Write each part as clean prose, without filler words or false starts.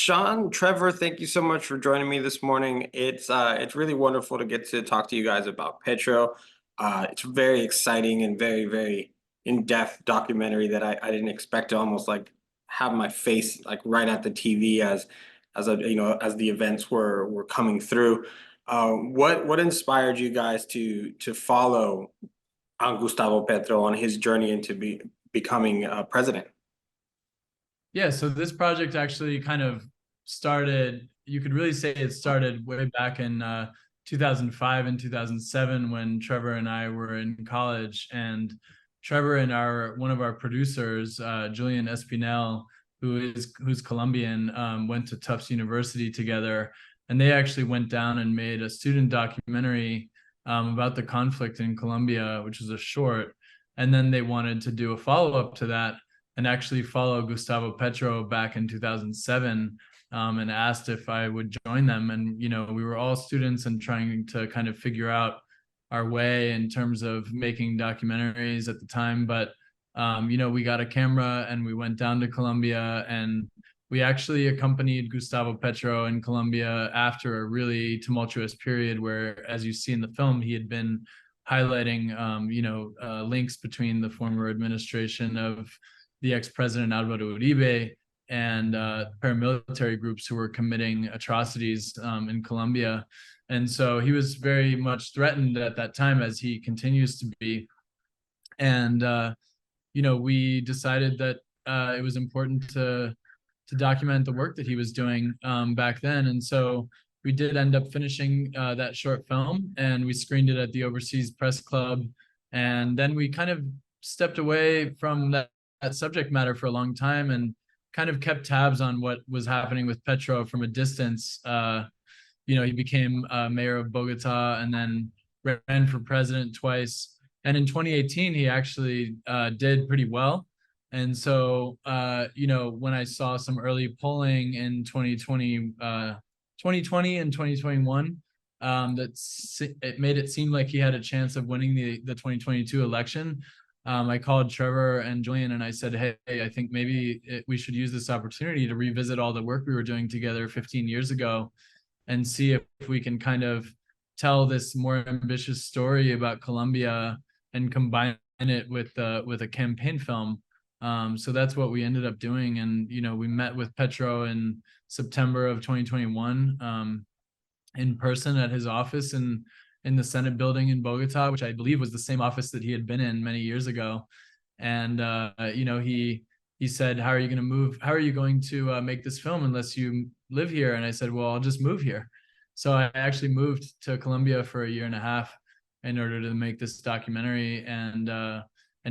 Sean, Trevor, thank you so much for joining me this morning. It's really wonderful to get to talk to you guys about Petro. It's very exciting and very in-depth documentary that I didn't expect to almost like have my face like right at the TV as the events were coming through. What inspired you guys to follow Gustavo Petro on his journey into becoming president? Yeah, so this project actually kind of started, you could really say it started way back in 2005 and 2007 when Trevor and I were in college. And Trevor and one of our producers, Julian Espinel, who's Colombian, went to Tufts University together. And they actually went down and made a student documentary about the conflict in Colombia, which was a short. And then they wanted to do a follow-up to that and actually follow Gustavo Petro back in 2007, and asked if I would join them. And, we were all students and trying to kind of figure out our way in terms of making documentaries at the time. But, we got a camera and we went down to Colombia, and we actually accompanied Gustavo Petro in Colombia after a really tumultuous period where, as you see in the film, he had been highlighting, links between the former administration of the ex-president Alvaro Uribe and paramilitary groups who were committing atrocities in Colombia. And so he was very much threatened at that time, as he continues to be. And, we decided that it was important to document the work that he was doing back then. And so we did end up finishing that short film, and we screened it at the Overseas Press Club. And then we kind of stepped away from that subject matter for a long time and kind of kept tabs on what was happening with Petro from a distance. He became mayor of Bogota and then ran for president twice. And in 2018, he actually did pretty well. And so, when I saw some early polling in 2020 and 2021, it made it seem like he had a chance of winning the 2022 election. I called Trevor and Julian and I said, hey, I think maybe we should use this opportunity to revisit all the work we were doing together 15 years ago and see if we can kind of tell this more ambitious story about Colombia and combine it with a campaign film. So that's what we ended up doing. And, we met with Petro in September of 2021 in person at his office in the Senate building in Bogota, which I believe was the same office that he had been in many years ago. And, he said, how are you going to move? How are you going to make this film unless you live here? And I said, well, I'll just move here. So I actually moved to Colombia for a year and a half in order to make this documentary. And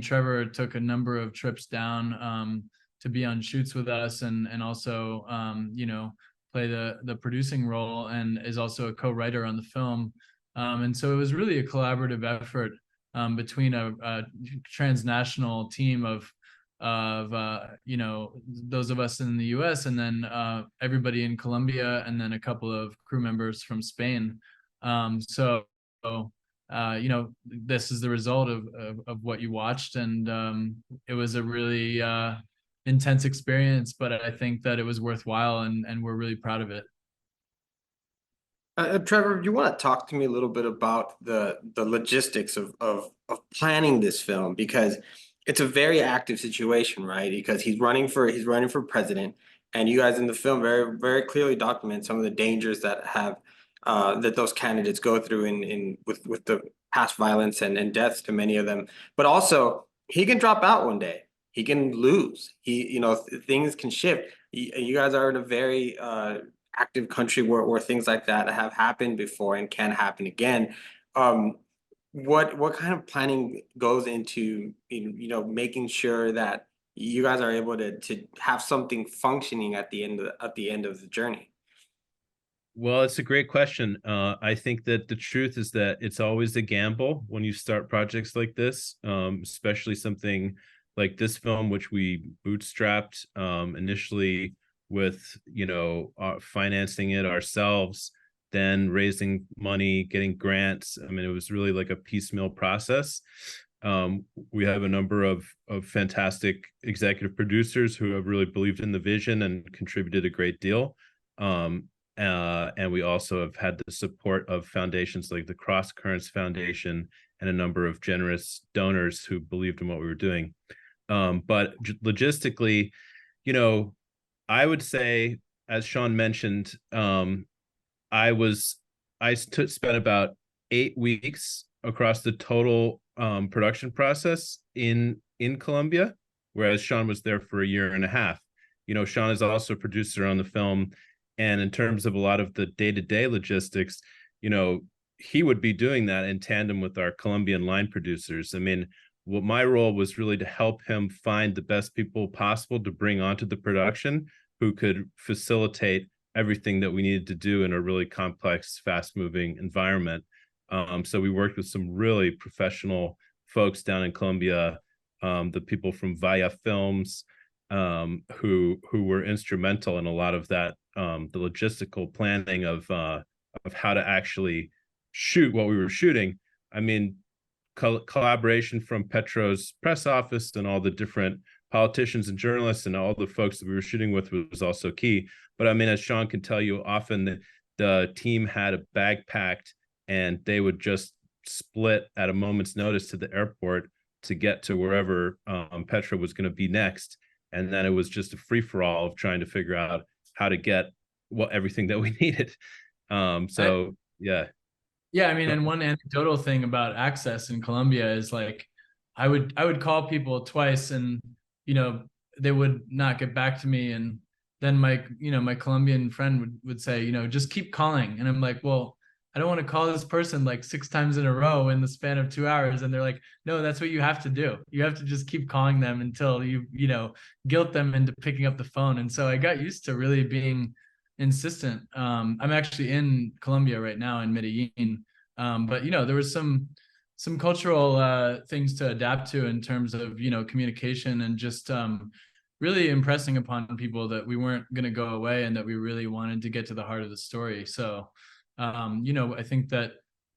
Trevor took a number of trips down to be on shoots with us and also, play the producing role, and is also a co-writer on the film. And so it was really a collaborative effort between a transnational team of those of us in the U.S. and then everybody in Colombia, and then a couple of crew members from Spain. This is the result of what you watched, and it was a really intense experience, but I think that it was worthwhile, and we're really proud of it. Trevor, do you want to talk to me a little bit about the logistics of planning this film? Because it's a very active situation, right? Because he's running for president, and you guys in the film very clearly document some of the dangers that those candidates go through with the past violence and deaths to many of them. But also, he can drop out one day. He can lose. Things can shift. You guys are in a very active country where things like that have happened before and can happen again. What kind of planning goes into making sure that you guys are able to have something functioning at the end of the journey? Well, it's a great question. I think that the truth is that it's always a gamble when you start projects like this, especially something like this film, which we bootstrapped initially with, financing it ourselves, then raising money, getting grants. I mean, it was really like a piecemeal process. We have a number of fantastic executive producers who have really believed in the vision and contributed a great deal. And we also have had the support of foundations like the Cross Currents Foundation and a number of generous donors who believed in what we were doing. But logistically, you know, I would say, as Sean mentioned, I spent about 8 weeks across the total production process in Colombia, whereas Sean was there for a year and a half. You know, Sean is also a producer on the film, and in terms of a lot of the day-to-day logistics, you know, he would be doing that in tandem with our Colombian line producers. I mean, what my role was really to help him find the best people possible to bring onto the production who could facilitate everything that we needed to do in a really complex, fast-moving environment. So we worked with some really professional folks down in Colombia, the people from Vaya Films, who were instrumental in a lot of that, the logistical planning of how to actually shoot what we were shooting. I mean, collaboration from Petro's press office and all the different politicians and journalists and all the folks that we were shooting with was also key. But I mean, as Sean can tell you, often the team had a bag packed and they would just split at a moment's notice to the airport to get to wherever Petro was going to be next. And then it was just a free-for-all of trying to figure out how to get everything that we needed. Yeah. Yeah, I mean, and one anecdotal thing about access in Colombia is like, I would call people twice, and you know, they would not get back to me, and then my Colombian friend would say, you know, just keep calling, and I'm like, well, I don't want to call this person like 6 times in a row in the span of 2 hours, and they're like, no, that's what you have to do. You have to just keep calling them until you guilt them into picking up the phone. And so I got used to really being insistent. I'm actually in Colombia right now in Medellin, but you know, there was some cultural things to adapt to in terms of communication and just really impressing upon people that we weren't going to go away and that we really wanted to get to the heart of the story. So I think that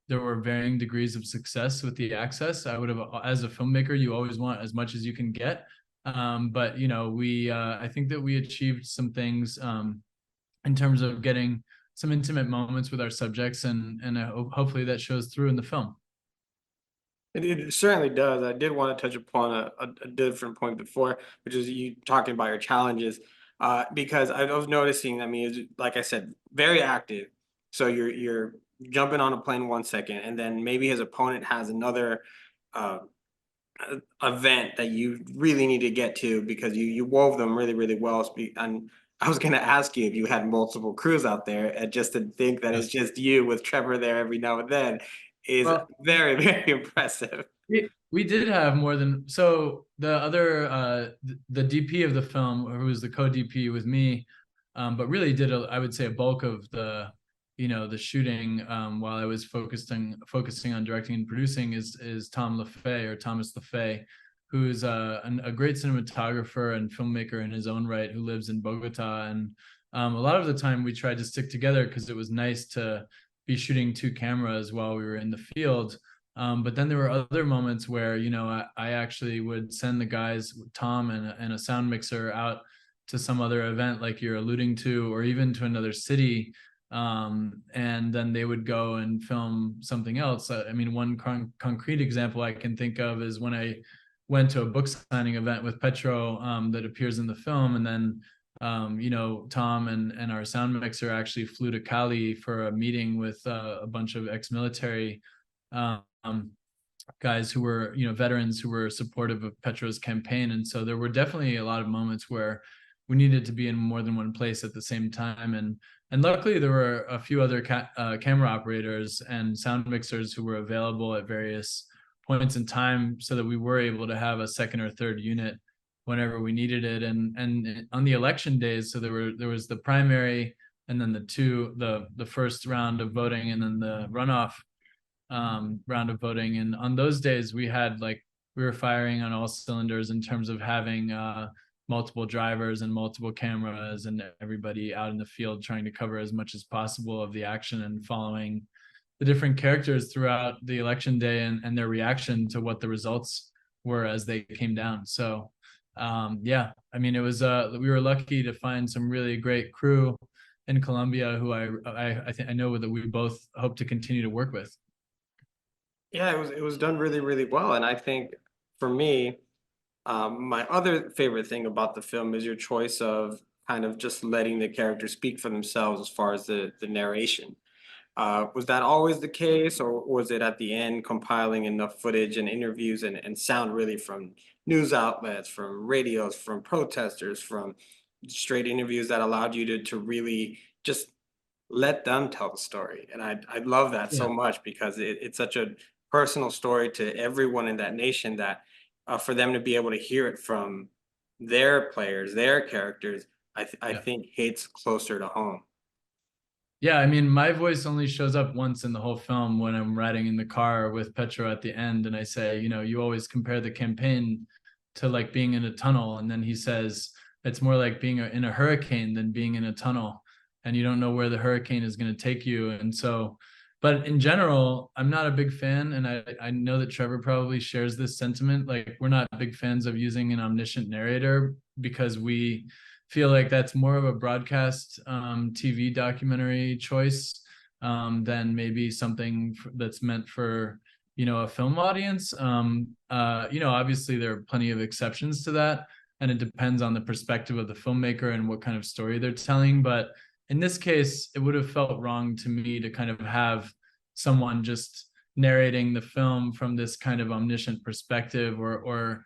there were varying degrees of success with the access. I would have, as a filmmaker, you always want as much as you can get, but I think that we achieved some things in terms of getting some intimate moments with our subjects, and hopefully that shows through in the film. It certainly does. I did want to touch upon a different point before, which is you talking about your challenges, because I was noticing. I mean, it's, like I said, very active. So you're jumping on a plane 1 second, and then maybe his opponent has another event that you really need to get to because you wove them really, really well. And I was going to ask you if you had multiple crews out there, and just to think that it's just you with Trevor there every now and then is very, very impressive. We did have more than, so the other the DP of the film, who was the co-DP with me, but really did I would say a bulk of the the shooting while I was focusing on directing and producing is Tom LaFay, or Thomas LaFay, who's a great cinematographer and filmmaker in his own right, who lives in Bogota. And a lot of the time we tried to stick together because it was nice to be shooting 2 cameras while we were in the field. But then there were other moments where, I actually would send the guys, Tom and a sound mixer, out to some other event like you're alluding to, or even to another city. And then they would go and film something else. I mean, one concrete example I can think of is when I went to a book signing event with Petro that appears in the film. And then Tom and our sound mixer actually flew to Cali for a meeting with a bunch of ex-military guys who were, veterans who were supportive of Petro's campaign. And so there were definitely a lot of moments where we needed to be in more than one place at the same time. And luckily there were a few other camera operators and sound mixers who were available at various points in time, so that we were able to have a second or third unit whenever we needed it. And on the election days, so there was the primary, and then the first round of voting, and then the runoff round of voting. And on those days we were firing on all cylinders in terms of having multiple drivers and multiple cameras and everybody out in the field trying to cover as much as possible of the action and following the different characters throughout the election day and their reaction to what the results were as they came down. So yeah, I mean, it was we were lucky to find some really great crew in Colombia who I think I know that we both hope to continue to work with. Yeah, it was done really, really well. And I think for me, my other favorite thing about the film is your choice of kind of just letting the characters speak for themselves as far as the narration. Was that always the case, or was it at the end compiling enough footage and interviews and sound really from news outlets, from radios, from protesters, from straight interviews that allowed you to really just let them tell the story? And I love that Yeah. so much because it's such a personal story to everyone in that nation that for them to be able to hear it from their players, their characters, I Yeah. think hits closer to home. Yeah, I mean, my voice only shows up once in the whole film when I'm riding in the car with Petro at the end, and I say, you know, you always compare the campaign to like being in a tunnel, and then he says it's more like being in a hurricane than being in a tunnel, and you don't know where the hurricane is going to take you. And so, but in general, I'm not a big fan, and I know that Trevor probably shares this sentiment. Like, we're not big fans of using an omniscient narrator because we feel like that's more of a broadcast TV documentary choice than maybe something that's meant for, you know, a film audience. You know, obviously there are plenty of exceptions to that, and it depends on the perspective of the filmmaker and what kind of story they're telling. But in this case, it would have felt wrong to me to kind of have someone just narrating the film from this kind of omniscient perspective, or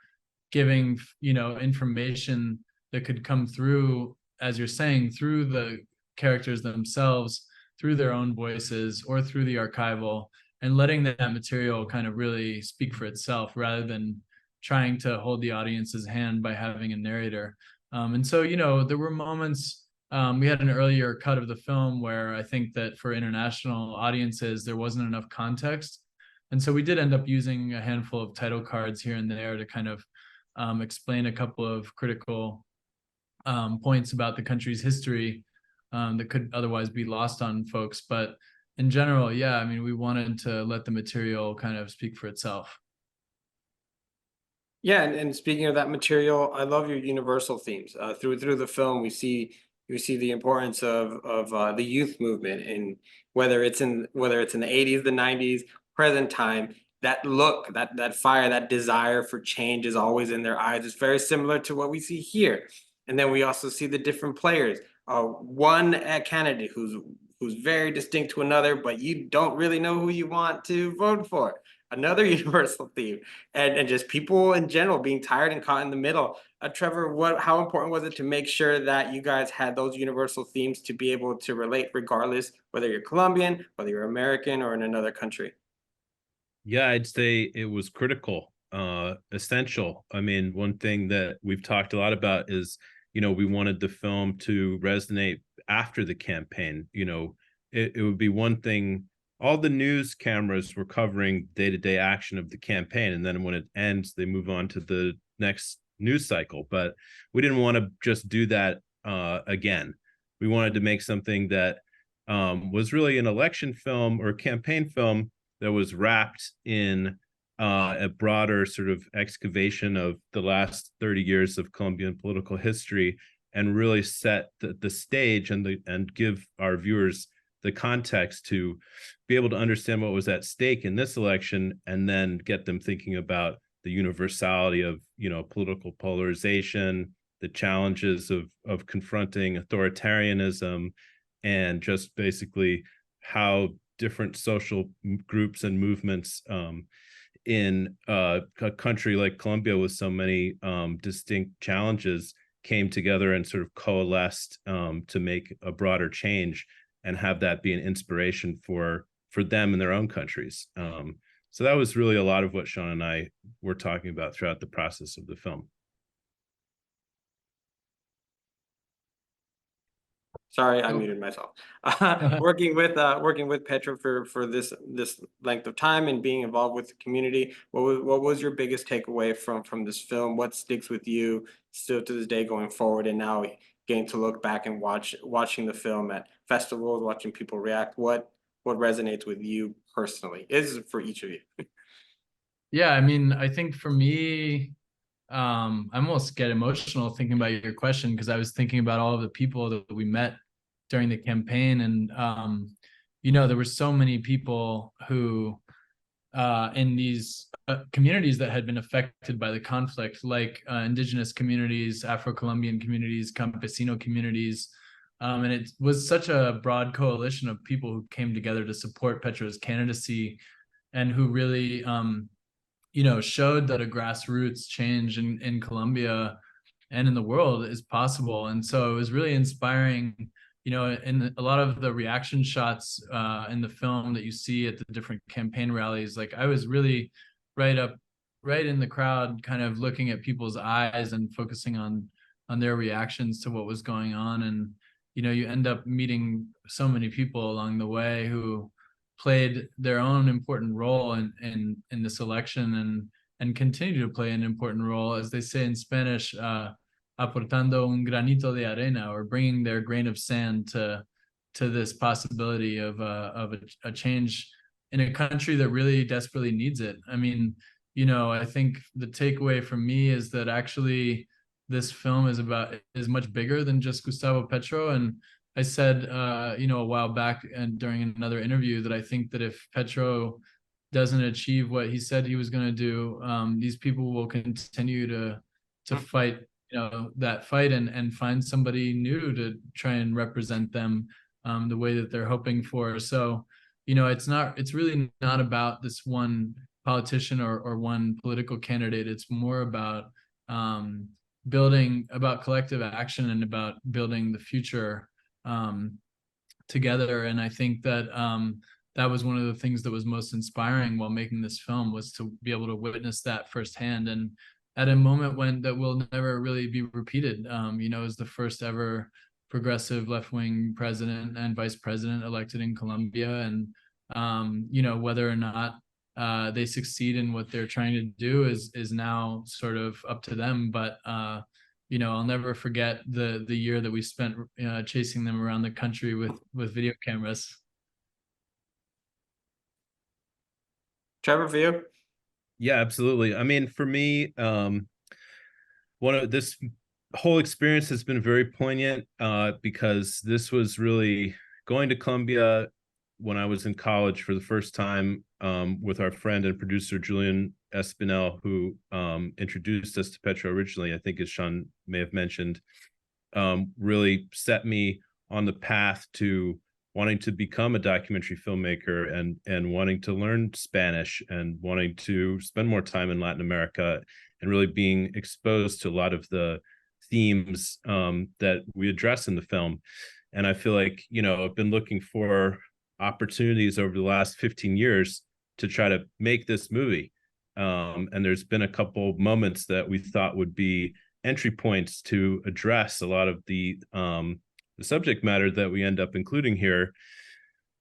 giving, you know, information that could come through, as you're saying, through the characters themselves, through their own voices, or through the archival, and letting that material kind of really speak for itself rather than trying to hold the audience's hand by having a narrator. And so, you know, there were moments, we had an earlier cut of the film where I think that for international audiences, there wasn't enough context. And so we did end up using a handful of title cards here and there to kind of explain a couple of critical points about the country's history that could otherwise be lost on folks. But in general, yeah, I mean, we wanted to let the material kind of speak for itself. Yeah, and speaking of that material, I love your universal themes. Through the film, we see the importance of the youth movement, and whether it's in the 80s, the 90s, present time. That look, that fire, that desire for change is always in their eyes. It's very similar to what we see here. And then we also see the different players. One candidate who's very distinct to another, but you don't really know who you want to vote for. Another universal theme, and just people in general being tired and caught in the middle. Trevor, how important was it to make sure that you guys had those universal themes to be able to relate, regardless whether you're Colombian, whether you're American, or in another country? Yeah, I'd say it was critical, essential. I mean, one thing that we've talked a lot about is, you know, we wanted the film to resonate after the campaign. You know, it would be one thing, all the news cameras were covering day-to-day action of the campaign, and then when it ends, they move on to the next news cycle. But we didn't want to just do that again. We wanted to make something that was really an election film or campaign film that was wrapped in a broader sort of excavation of the last 30 years of Colombian political history, and really set the stage and give our viewers the context to be able to understand what was at stake in this election, and then get them thinking about the universality of, you know, political polarization, the challenges of confronting authoritarianism, and just basically how different social groups and movements in a country like Colombia with so many distinct challenges came together and sort of coalesced to make a broader change, and have that be an inspiration for them in their own countries. So that was really a lot of what Sean and I were talking about throughout the process of the film. Sorry, I muted myself. Working with Petra for this length of time and being involved with the community. What was your biggest takeaway from this film? What sticks with you still to this day going forward? And now getting to look back and watching the film at festivals, watching people react. What what resonates with you personally? Is for each of you. Yeah, I mean, I think for me, I almost get emotional thinking about your question, because I was thinking about all of the people that we met during the campaign, and there were so many people who in these communities that had been affected by the conflict, like indigenous communities, Afro-Colombian communities, campesino communities. And it was such a broad coalition of people who came together to support Petro's candidacy, and who really showed that a grassroots change in Colombia and in the world is possible. And so it was really inspiring, in a lot of the reaction shots in the film that you see at the different campaign rallies. Like, I was really right in the crowd, kind of looking at people's eyes and focusing on their reactions to what was going on. And you end up meeting so many people along the way who played their own important role in this election, and continue to play an important role, as they say in Spanish, aportando un granito de arena, or bringing their grain of sand to this possibility of a change in a country that really desperately needs it. I mean, I think the takeaway from me is that actually this film is much bigger than just Gustavo Petro. And I said, a while back and during another interview, that I think that if Petro doesn't achieve what he said he was going to do, these people will continue to fight, that fight, and find somebody new to try and represent them the way that they're hoping for. So, it's really not about this one politician or one political candidate. It's more about about collective action, and about building the future together. And I think that that was one of the things that was most inspiring while making this film, was to be able to witness that firsthand, and at a moment that will never really be repeated. As the first ever progressive left-wing president and vice president elected in Colombia. And whether or not they succeed in what they're trying to do is now sort of up to them. But I'll never forget the year that we spent chasing them around the country with video cameras. Trevor, for you? Yeah, absolutely. I mean, for me, this whole experience has been very poignant because this was really going to Colombia when I was in college for the first time with our friend and producer Julian Espinel, who introduced us to Petro originally, I think, as Sean may have mentioned, really set me on the path to wanting to become a documentary filmmaker, and wanting to learn Spanish, and wanting to spend more time in Latin America, and really being exposed to a lot of the themes that we address in the film. And I feel like, I've been looking for opportunities over the last 15 years to try to make this movie. And there's been a couple moments that we thought would be entry points to address a lot of the subject matter that we end up including here.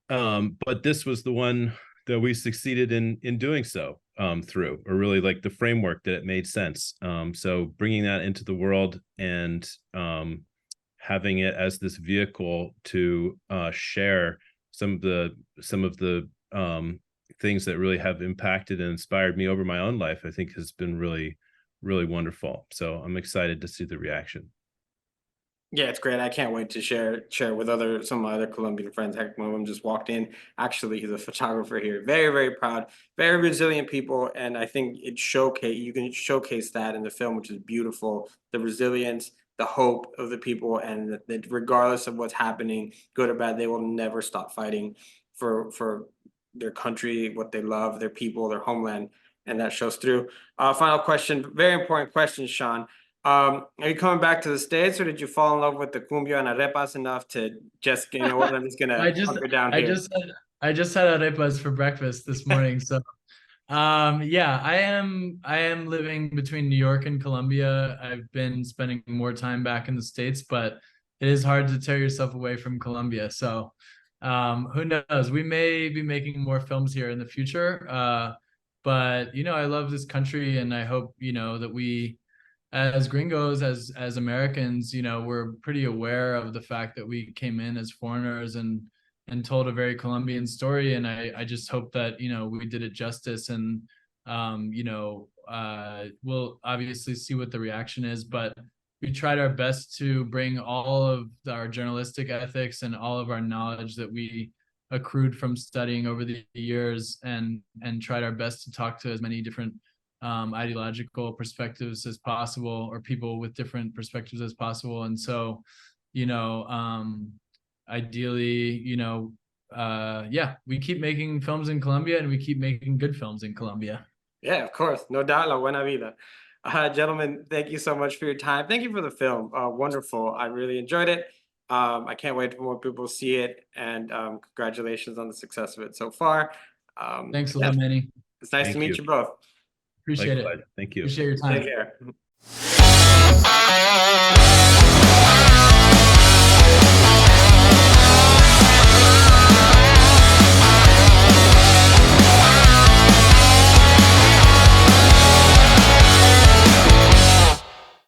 But this was the one that we succeeded in doing so through, or really like the framework that it made sense. So bringing that into the world, and having it as this vehicle to share some of the things that really have impacted and inspired me over my own life, I think has been really, really wonderful. So I'm excited to see the reaction. Yeah, it's great. I can't wait to share with some of my other Colombian friends. Heck, one of them just walked in. Actually, he's a photographer here. Very, very proud, very resilient people. And I think you can showcase that in the film, which is beautiful. The resilience, the hope of the people, and that regardless of what's happening, good or bad, they will never stop fighting for their country, what they love, their people, their homeland, and that shows through. Final question, very important question, Sean. Are you coming back to the States, or did you fall in love with the cumbia and arepas enough to just, what, I'm just gonna hunker down here? I just had arepas for breakfast this morning. So yeah, I am living between New York and Colombia. I've been spending more time back in the States, but it is hard to tear yourself away from Colombia. So who knows? We may be making more films here in the future. But I love this country, and I hope that we, as gringos, as Americans, we're pretty aware of the fact that we came in as foreigners, and and told a very Colombian story. And I just hope that, you know, we did it justice. And you know, we'll obviously see what the reaction is, but we tried our best to bring all of our journalistic ethics and all of our knowledge that we accrued from studying over the years, and tried our best to talk to as many different ideological perspectives as possible, or people with different perspectives as possible. And so, you know, ideally, you know, yeah, we keep making films in Colombia, and we keep making good films in Colombia. Yeah, of course. No doubt. La buena vida. Gentlemen, thank you so much for your time. Thank you for the film. Wonderful. I really enjoyed it. I can't wait for more people to see it. And congratulations on the success of it so far. Thanks a Yeah, lot, Manny. it's nice to Thank meet you. you both. Appreciate Likewise. it. Thank you. Appreciate your Take time. care.